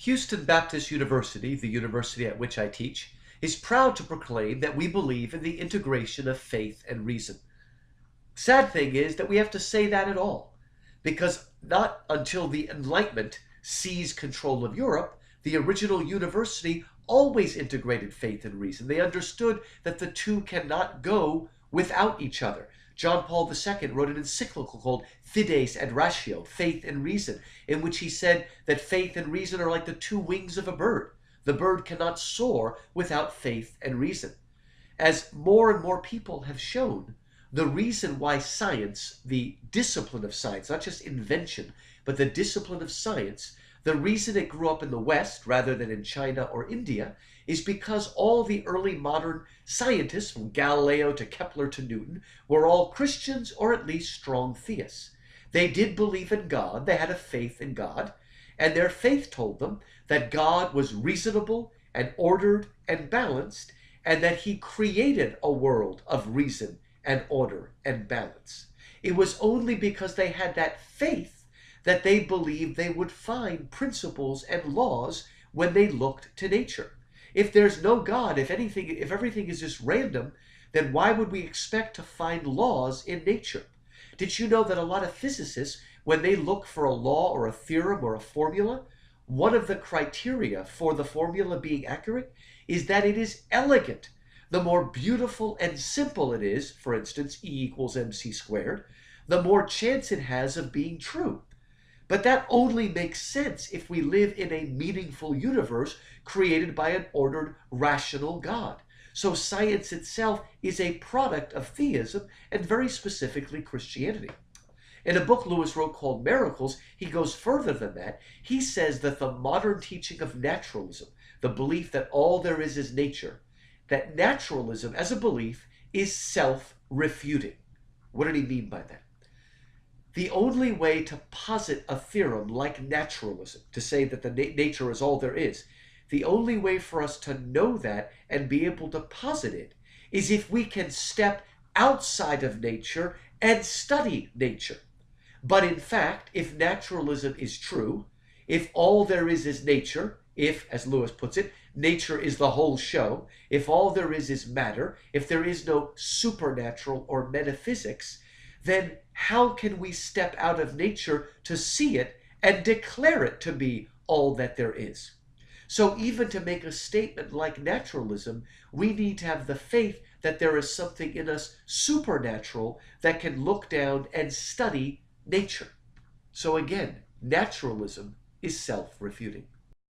Houston Baptist University, the university at which I teach, is proud to proclaim that we believe in the integration of faith and reason. Sad thing is that we have to say that at all, because not until the Enlightenment seized control of Europe, the original university always integrated faith and reason. They understood that the two cannot go without each other. John Paul II wrote an encyclical called Fides et Ratio, Faith and Reason, in which he said that faith and reason are like the two wings of a bird. The bird cannot soar without faith and reason. As more and more people have shown, the reason why science, the discipline of science, not just invention, but the discipline of science, the reason it grew up in the West rather than in China or India is because all the early modern scientists, from Galileo to Kepler to Newton, were all Christians or at least strong theists. They did believe in God, they had a faith in God, and their faith told them that God was reasonable and ordered and balanced, and that he created a world of reason and order and balance. It was only because they had that faith that they believed they would find principles and laws when they looked to nature. If there's no God, if everything is just random, then why would we expect to find laws in nature? Did you know that a lot of physicists, when they look for a law or a theorem or a formula, one of the criteria for the formula being accurate is that it is elegant. The more beautiful and simple it is, for instance, E equals mc squared, the more chance it has of being true. But that only makes sense if we live in a meaningful universe created by an ordered, rational God. So science itself is a product of theism and very specifically Christianity. In a book Lewis wrote called Miracles, he goes further than that. He says that the modern teaching of naturalism, the belief that all there is nature, that naturalism as a belief is self-refuting. What did he mean by that? The only way to posit a theorem like naturalism, to say that the nature is all there is, the only way for us to know that and be able to posit it is if we can step outside of nature and study nature. But in fact, if naturalism is true, if all there is nature, if, as Lewis puts it, nature is the whole show, if all there is matter, if there is no supernatural or metaphysics, then how can we step out of nature to see it and declare it to be all that there is? So even to make a statement like naturalism, we need to have the faith that there is something in us supernatural that can look down and study nature. So again, naturalism is self-refuting.